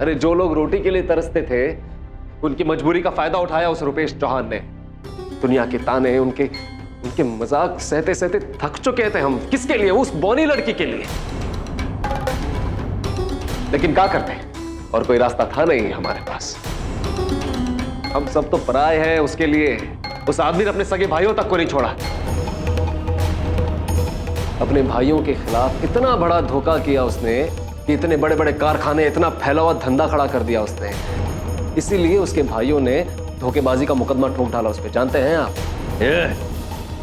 अरे जो लोग रोटी के लिए तरसते थे, उनकी मजबूरी का फायदा उठाया उस रुपेश चौहान ने। दुनिया के ताने, उनके मजाक सहते सहते थक चुके थे हम। किसके लिए? उस बौनी लड़की के लिए। लेकिन क्या करते, और कोई रास्ता था नहीं हमारे पास। हम सब तो पराए हैं उसके लिए। उस आदमी ने अपने सगे भाइयों तक को नहीं छोड़ा। अपने भाइयों के खिलाफ इतना बड़ा धोखा किया उसने कि इतने बड़े बड़े कारखाने, इतना फैला हुआ धंधा खड़ा कर दिया उसने। इसीलिए उसके भाइयों ने धोखेबाजी का मुकदमा ठोक डाला उस पर। जानते हैं आप?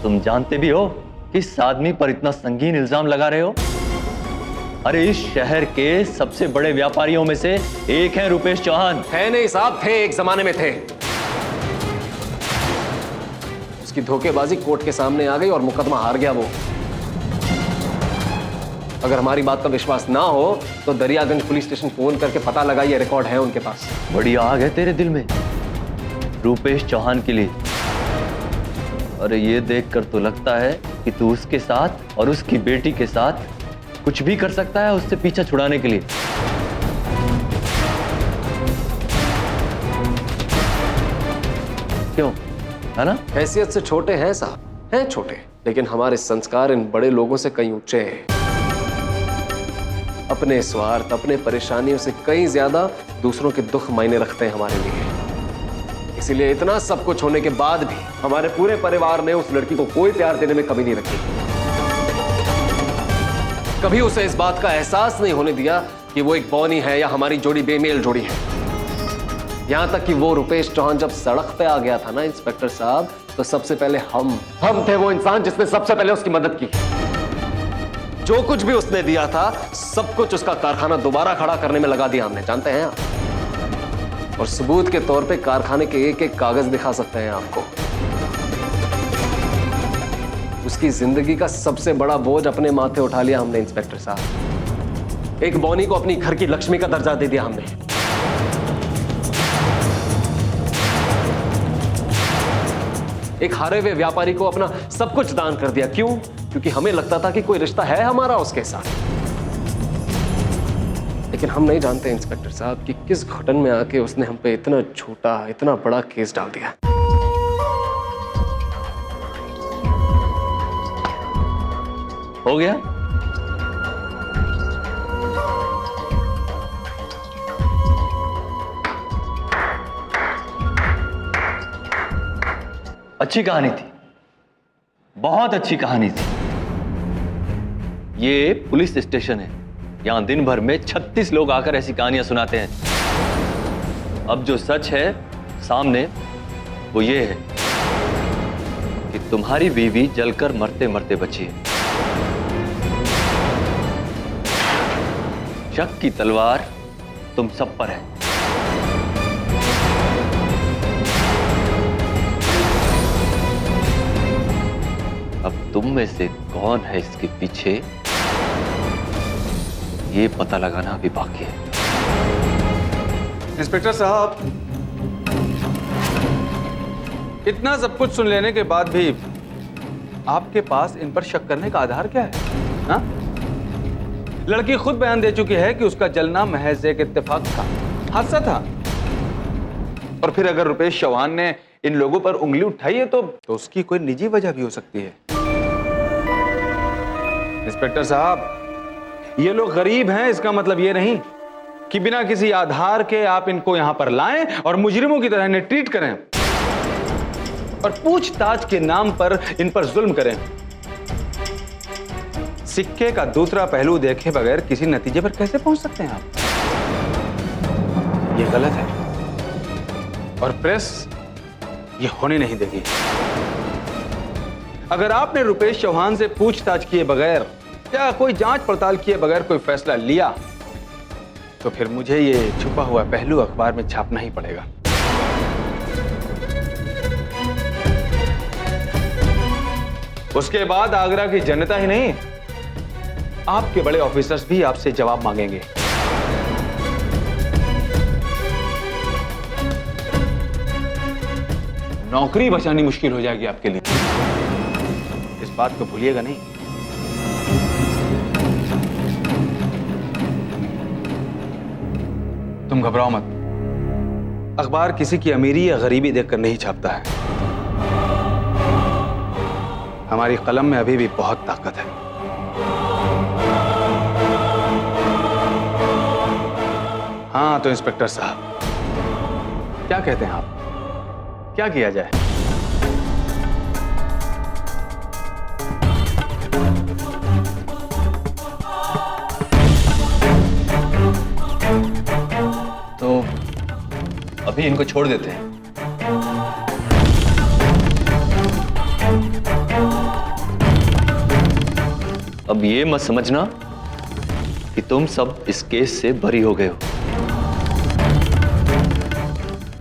तुम जानते भी हो कि इस आदमी पर इतना संगीन इल्जाम लगा रहे हो? अरे इस शहर के सबसे बड़े व्यापारियों में से एक है रुपेश चौहान। है नहीं साहब, थे, एक जमाने में थे। उसकी धोखेबाजी कोर्ट के सामने आ गई और मुकदमा हार गया वो। अगर हमारी बात का विश्वास ना हो तो दरियागंज पुलिस स्टेशन फोन करके पता लगाइए, रिकॉर्ड है उनके पास। बड़ी आग है तेरे दिल में रुपेश चौहान के लिए। अरे ये देखकर तो लगता है कि तू उसके साथ और उसकी बेटी के साथ कुछ भी कर सकता है उससे पीछा छुड़ाने के लिए। क्यों? है ना? हैसियत से छोटे हैं साहब, हैं छोटे, लेकिन हमारे संस्कार इन बड़े लोगों से कहीं ऊंचे हैं। अपने स्वार्थ, अपने परेशानियों से कहीं ज्यादा दूसरों के दुख मायने रखते हैं हमारे लिए। इसीलिए इतना सब कुछ होने के बाद भी हमारे पूरे परिवार ने उस लड़की को कोई प्यार देने में कमी नहीं रखी। कभी उसे इस बात का एहसास नहीं होने दिया कि वो एक बौनी है या हमारी जोड़ी बेमेल जोड़ी है। यहां तक कि वो रुपेश चौहान जब सड़क पे आ गया था ना इंस्पेक्टर साहब, तो सबसे पहले हम थे वो इंसान जिसने सबसे पहले उसकी मदद की। जो कुछ भी उसने दिया था, सब कुछ उसका कारखाना दोबारा खड़ा करने में लगा दिया हमने। जानते हैं आप? और सबूत के तौर पे कारखाने के एक एक कागज दिखा सकते हैं आपको। उसकी जिंदगी का सबसे बड़ा बोझ अपने माथे उठा लिया हमने इंस्पेक्टर साहब। एक बौनी को अपनी घर की लक्ष्मी का दर्जा दे दिया हमने। एक हारे हुए व्यापारी को अपना सब कुछ दान कर दिया। क्यों? क्योंकि हमें लगता था कि कोई रिश्ता है हमारा उसके साथ। लेकिन हम नहीं जानते इंस्पेक्टर साहब कि किस घुटन में आके उसने हम पे इतना छोटा, इतना बड़ा केस डाल दिया। हो गया? अच्छी कहानी थी, बहुत अच्छी कहानी थी। ये पुलिस स्टेशन है, यहां दिन भर में 36 लोग आकर ऐसी कहानियां सुनाते हैं। अब जो सच है सामने वो ये है कि तुम्हारी बीवी जलकर मरते मरते बची है। शक की तलवार तुम सब पर है। अब तुम में से कौन है इसके पीछे, ये पता लगाना अभी बाकी है। इंस्पेक्टर साहब, इतना सब कुछ सुन लेने के बाद भी आपके पास इन पर शक करने का आधार क्या है? हा? लड़की खुद बयान दे चुकी है कि उसका जलना महज एक इत्तेफाक था, हादसा था। और फिर अगर रुपेश चौहान ने इन लोगों पर उंगली उठाई है तो उसकी कोई निजी वजह भी हो सकती है। इंस्पेक्टर साहब, ये लोग गरीब हैं, इसका मतलब ये नहीं कि बिना किसी आधार के आप इनको यहां पर लाएं और मुजरिमों की तरह इन्हें ट्रीट करें और पूछताछ के नाम पर इन पर जुल्म करें। सिक्के का दूसरा पहलू देखे बगैर किसी नतीजे पर कैसे पहुंच सकते हैं आप? ये गलत है और प्रेस ये होने नहीं देगी। अगर आपने रुपेश चौहान से पूछताछ किए बगैर या कोई जांच पड़ताल किए बगैर कोई फैसला लिया तो फिर मुझे ये छुपा हुआ पहलू अखबार में छापना ही पड़ेगा। उसके बाद आगरा की जनता ही नहीं, आपके बड़े ऑफिसर्स भी आपसे जवाब मांगेंगे। नौकरी बचानी मुश्किल हो जाएगी आपके लिए, इस बात को भूलिएगा नहीं। तुम घबराओ मत। अखबार किसी की अमीरी या गरीबी देखकर नहीं छापता है। हमारी कलम में अभी भी बहुत ताकत है। हाँ तो इंस्पेक्टर साहब, क्या कहते हैं आप? क्या किया जाए? तो अभी इनको छोड़ देते हैं। अब ये मत समझना कि तुम सब इस केस से बरी हो गए हो।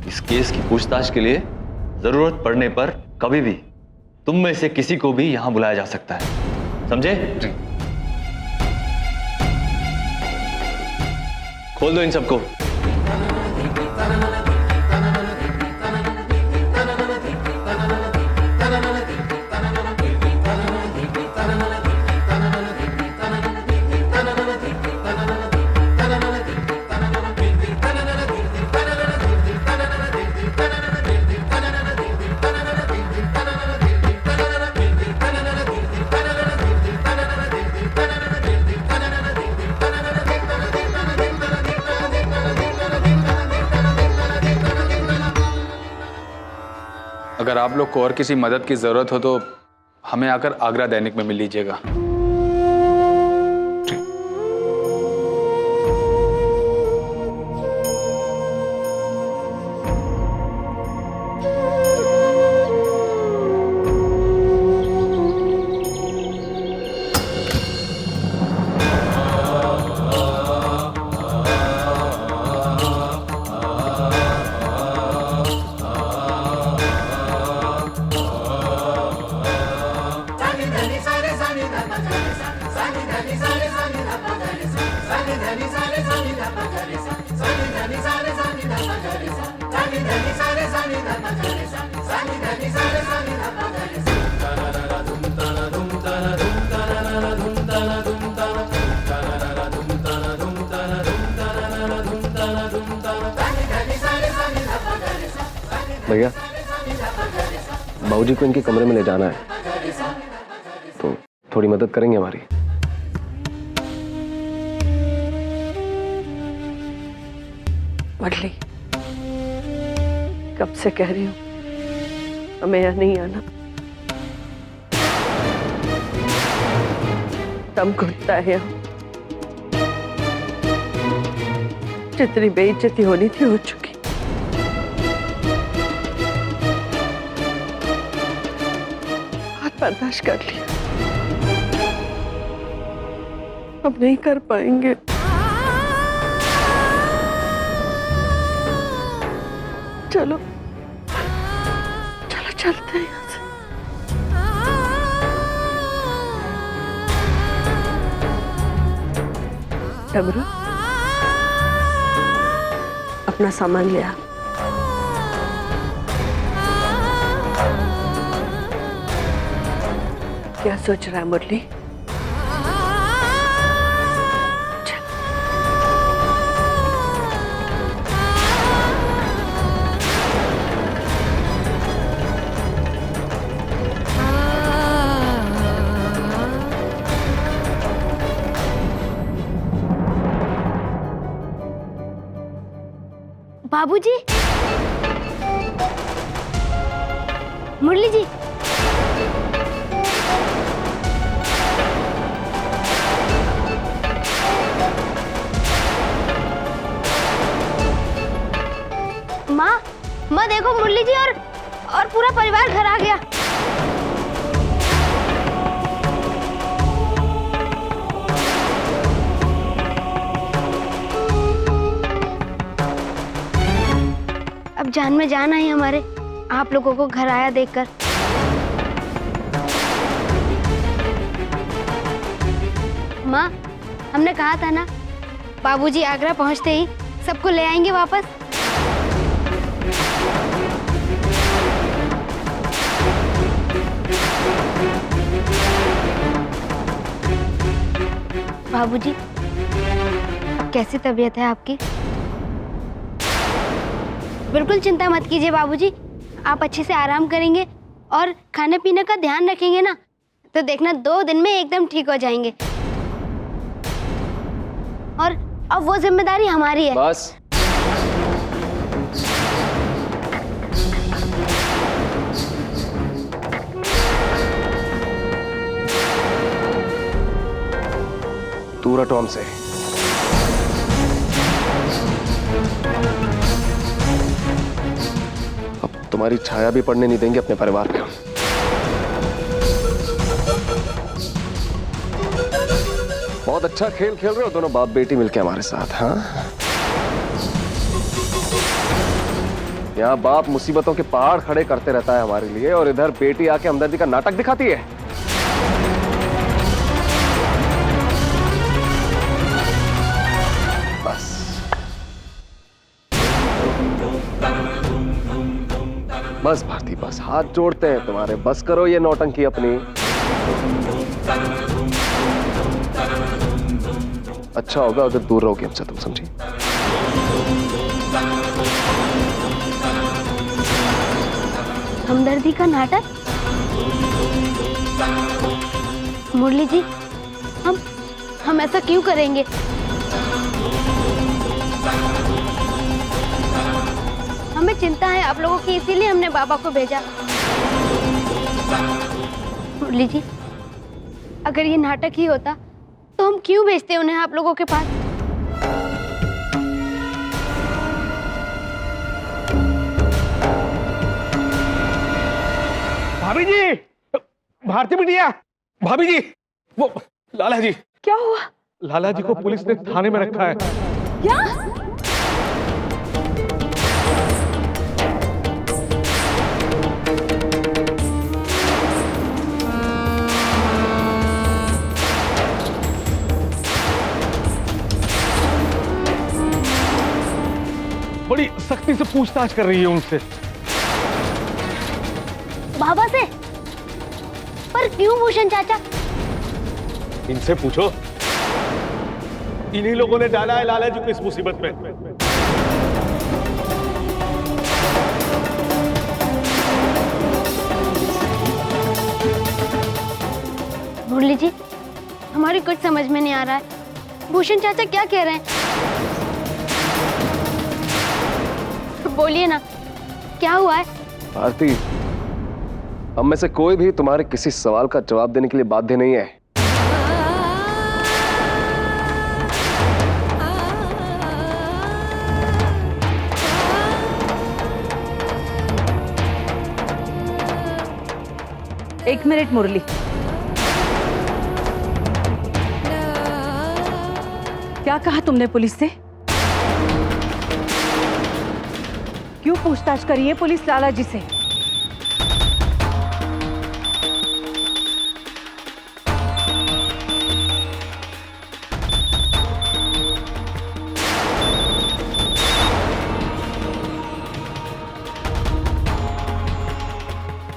इस केस की पूछताछ के लिए जरूरत पड़ने पर कभी भी तुम में से किसी को भी यहां बुलाया जा सकता है, समझे? जी। खोल दो इन सबको। अगर आप लोग को और किसी मदद की जरूरत हो तो हमें आकर आगरा दैनिक में मिल लीजिएगा। भैया, बाबूजी को इनके कमरे में ले जाना है, तो थोड़ी मदद करेंगे हमारी? मुरली, कब से कह रही हूँ हमें यहाँ नहीं आना। दम घुटता है यहाँ। जितनी बेइज्जती होनी थी हो चुकी। बहुत बर्दाश्त कर लिया, अब नहीं कर पाएंगे। चलो चलो चलते हैं यहाँ से। डमरू, अपना सामान ले आ। क्या सोच रहा है मुरली? बाबूजी, मुरली जी, माँ देखो, मुरली जी और पूरा परिवार घर आ गया। अब जान में जान आई हमारे, आप लोगों को घर आया देखकर। माँ, हमने कहा था ना, बाबूजी आगरा पहुंचते ही सबको ले आएंगे वापस। बाबूजी, अब कैसी तबीयत है आपकी? बिल्कुल चिंता मत कीजिए बाबूजी। आप अच्छे से आराम करेंगे और खाने पीने का ध्यान रखेंगे ना, तो देखना 2 दिन में एकदम ठीक हो जाएंगे। और अब वो जिम्मेदारी हमारी है। बस दूर हटो हमसे। अब तुम्हारी छाया भी पड़ने नहीं देंगे अपने परिवार में। बहुत अच्छा खेल खेल रहे हो दोनों बाप बेटी मिलके हमारे साथ। हाँ, यहाँ बाप मुसीबतों के पहाड़ खड़े करते रहता है हमारे लिए, और इधर बेटी आके हमदर्दी का नाटक दिखाती है। बस बस भारती, बस हाथ जोड़ते हैं तुम्हारे, बस करो ये नौटंकी अपनी। अच्छा होगा अगर दूर रहोगे हमसे, तुम समझी? हमदर्दी का नाटक? मुरली जी, हम ऐसा क्यों करेंगे? हमें चिंता है आप लोगों की, इसीलिए हमने बाबा को भेजा। मुरली जी, अगर ये नाटक ही होता तो हम क्यों भेजते उन्हें आप लोगों के पास? भाभी जी, भारती बिटिया, भाभी जी, वो लाला जी। क्या हुआ? लाला जी को पुलिस ने थाने में रखा है। क्या? बड़ी सख्ती से पूछताछ कर रही है उनसे। बाबा से? पर क्यों भूषण चाचा? इनसे पूछो, इन्हीं लोगों ने डाला है लाला जी को इस मुसीबत में। मुरली जी, हमारी कुछ समझ में नहीं आ रहा है। भूषण चाचा क्या कह रहे हैं? बोलिए ना, क्या हुआ है? भारती, हम में से कोई भी तुम्हारे किसी सवाल का जवाब देने के लिए बाध्य नहीं है। एक मिनट मुरली, क्या कहा तुमने पुलिस से? क्यों पूछताछ करी है पुलिस लाला जी से?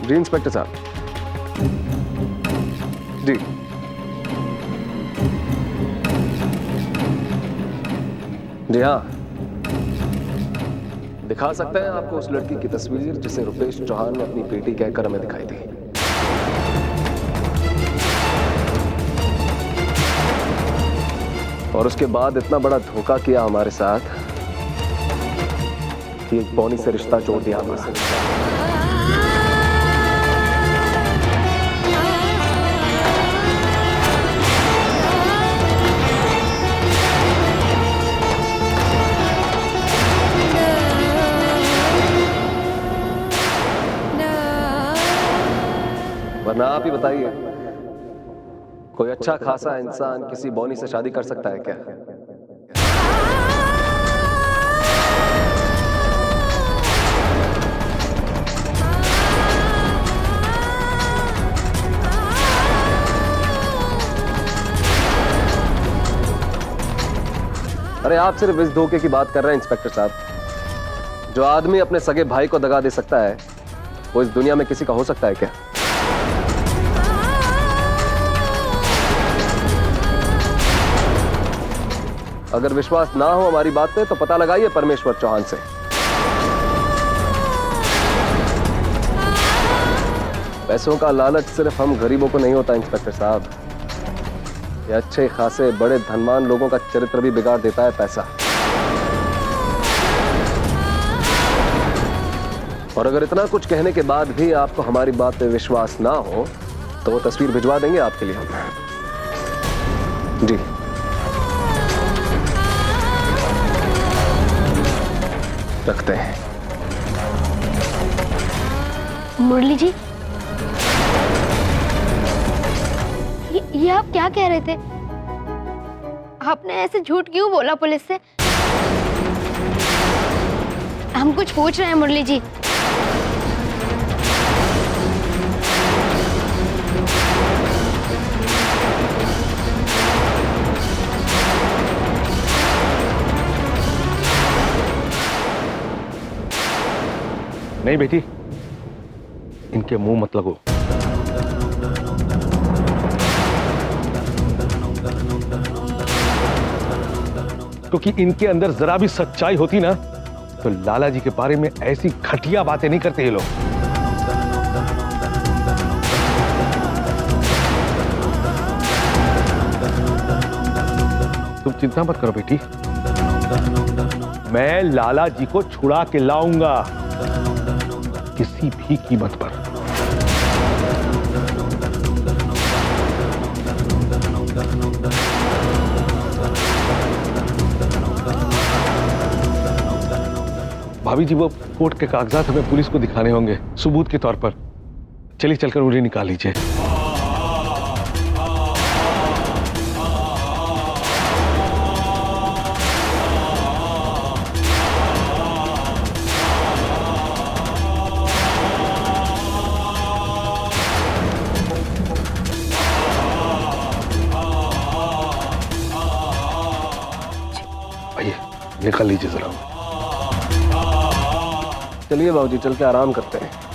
जी इंस्पेक्टर साहब। जी जी हाँ, दिखा सकते हैं आपको उस लड़की की तस्वीर जिसे रुपेश चौहान ने अपनी बेटी कहकर हमें दिखाई थी। और उसके बाद इतना बड़ा धोखा किया हमारे साथ कि एक बौनी से रिश्ता जोड़ दिया हमारे साथ। वरना आप ही बताइए, कोई अच्छा खासा इंसान किसी बौनी से शादी कर सकता है क्या? अरे आप सिर्फ इस धोखे की बात कर रहे हैं इंस्पेक्टर साहब। जो आदमी अपने सगे भाई को दगा दे सकता है, वो इस दुनिया में किसी का हो सकता है क्या? अगर विश्वास ना हो हमारी बात पे तो पता लगाइए परमेश्वर चौहान से। पैसों का लालच सिर्फ हम गरीबों को नहीं होता इंस्पेक्टर साहब, ये अच्छे खासे बड़े धनवान लोगों का चरित्र भी बिगाड़ देता है पैसा। और अगर इतना कुछ कहने के बाद भी आपको हमारी बात पे विश्वास ना हो तो वो तस्वीर भिजवा देंगे आपके लिए हम। जी रखते हैं। मुरली जी, ये आप क्या कह रहे थे? आपने ऐसे झूठ क्यों बोला पुलिस से? हम कुछ पूछ रहे हैं मुरली जी। नहीं बेटी, इनके मुंह मत लगो। क्योंकि इनके अंदर जरा भी सच्चाई होती ना तो लाला जी के बारे में ऐसी घटिया बातें नहीं करते ये लोग। तुम चिंता मत करो बेटी, मैं लाला जी को छुड़ा के लाऊंगा किसी भी कीमत पर। भाभी जी, वो कोर्ट के कागजात हमें पुलिस को दिखाने होंगे सबूत के तौर पर। चलिए चलकर उन्हें निकाल लीजिए। आइए निकाल लीजिए जरा। चलिए बाबूजी, चल के आराम करते हैं।